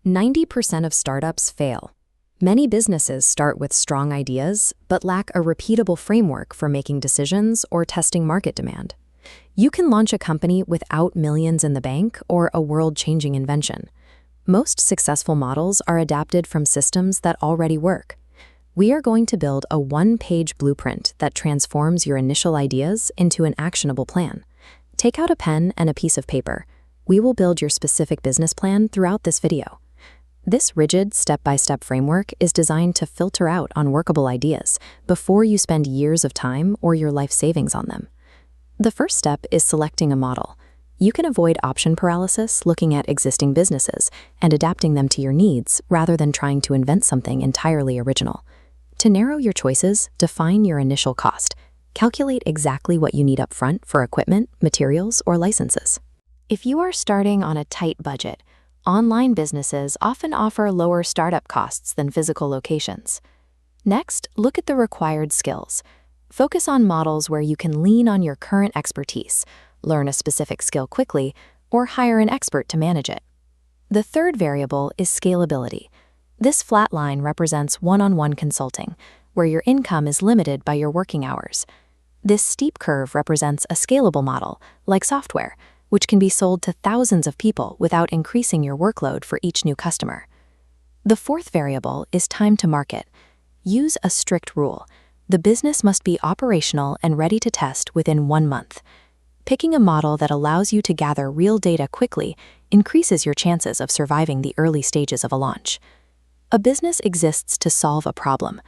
90% of startups fail. Many businesses start with strong ideas, but lack a repeatable framework for making decisions or testing market demand. You can launch a company without millions in the bank or a world-changing invention. Most successful models are adapted from systems that already work. We are going to build a one-page blueprint that transforms your initial ideas into an actionable plan. Take out a pen and a piece of paper. We will build your specific business plan throughout this video. This rigid, step-by-step framework is designed to filter out unworkable ideas before you spend years of time or your life savings on them. The first step is selecting a model. You can avoid option paralysis looking at existing businesses and adapting them to your needs rather than trying to invent something entirely original. To narrow your choices, define your initial cost. Calculate exactly what you need up front for equipment, materials, or licenses. If you are starting on a tight budget, online businesses often offer lower startup costs than physical locations. Next, look at the required skills. Focus on models where you can lean on your current expertise, learn a specific skill quickly, or hire an expert to manage it. The third variable is scalability. This flat line represents one-on-one consulting, where your income is limited by your working hours. This steep curve represents a scalable model, like software, which can be sold to thousands of people without increasing your workload for each new customer. The fourth variable is time to market. Use a strict rule. The business must be operational and ready to test within 1 month. Picking a model that allows you to gather real data quickly increases your chances of surviving the early stages of a launch. A business exists to solve a problem.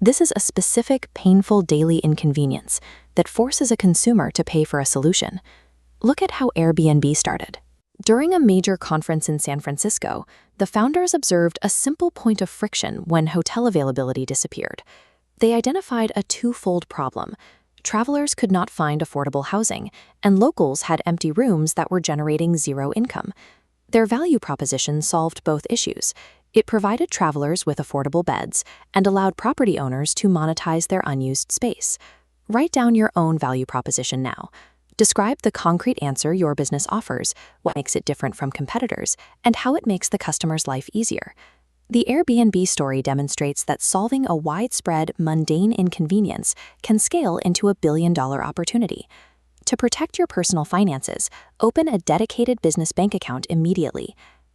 This is a specific, painful daily inconvenience that forces a consumer to pay for a solution. Look at how Airbnb started. During a major conference in San Francisco, the founders observed a simple point of friction when hotel availability disappeared. They identified a twofold problem. Travelers could not find affordable housing, and locals had empty rooms that were generating zero income. Their value proposition solved both issues. It provided travelers with affordable beds and allowed property owners to monetize their unused space. Write down your own value proposition now. Describe the concrete answer your business offers, what makes it different from competitors, and how it makes the customer's life easier. The Airbnb story demonstrates that solving a widespread, mundane inconvenience can scale into a billion-dollar opportunity. To protect your personal finances, open a dedicated business bank account immediately.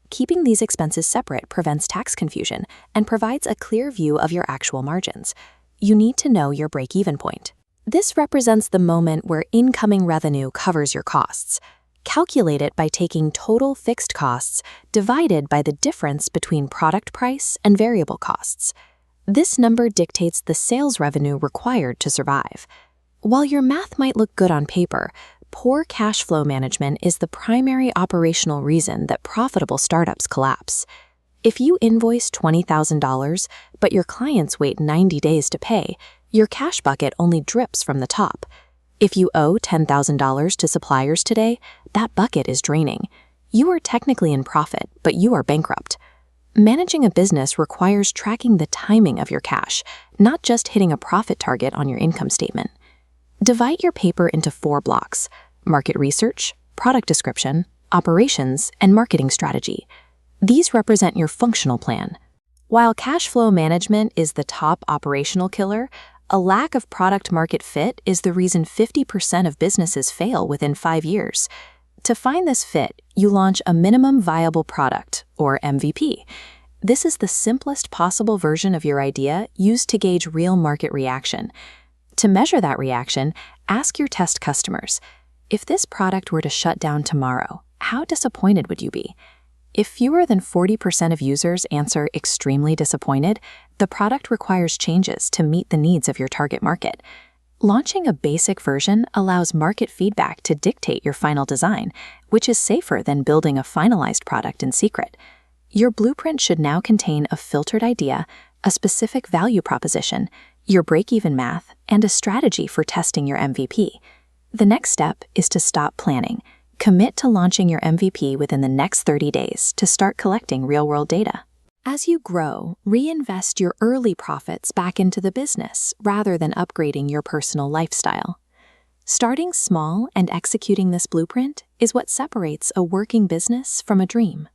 Keeping these expenses separate prevents tax confusion and provides a clear view of your actual margins. You need to know your break-even point. This represents the moment where incoming revenue covers your costs. Calculate it by taking total fixed costs divided by the difference between product price and variable costs. This number dictates the sales revenue required to survive. While your math might look good on paper, poor cash flow management is the primary operational reason that profitable startups collapse. If you invoice $20,000, but your clients wait 90 days to pay, your cash bucket only drips from the top. If you owe $10,000 to suppliers today, that bucket is draining. You are technically in profit, but you are bankrupt. Managing a business requires tracking the timing of your cash, not just hitting a profit target on your income statement. Divide your paper into 4 blocks: market research, product description, operations, and marketing strategy. These represent your functional plan. While cash flow management is the top operational killer, a lack of product-market fit is the reason 50% of businesses fail within 5 years. To find this fit, you launch a minimum viable product, or MVP. This is the simplest possible version of your idea used to gauge real market reaction. To measure that reaction, ask your test customers, if this product were to shut down tomorrow, how disappointed would you be? If fewer than 40% of users answer extremely disappointed, the product requires changes to meet the needs of your target market. Launching a basic version allows market feedback to dictate your final design, which is safer than building a finalized product in secret. Your blueprint should now contain a filtered idea, a specific value proposition, your break-even math, and a strategy for testing your MVP. The next step is to stop planning. Commit to launching your MVP within the next 30 days to start collecting real-world data. As you grow, reinvest your early profits back into the business rather than upgrading your personal lifestyle. Starting small and executing this blueprint is what separates a working business from a dream.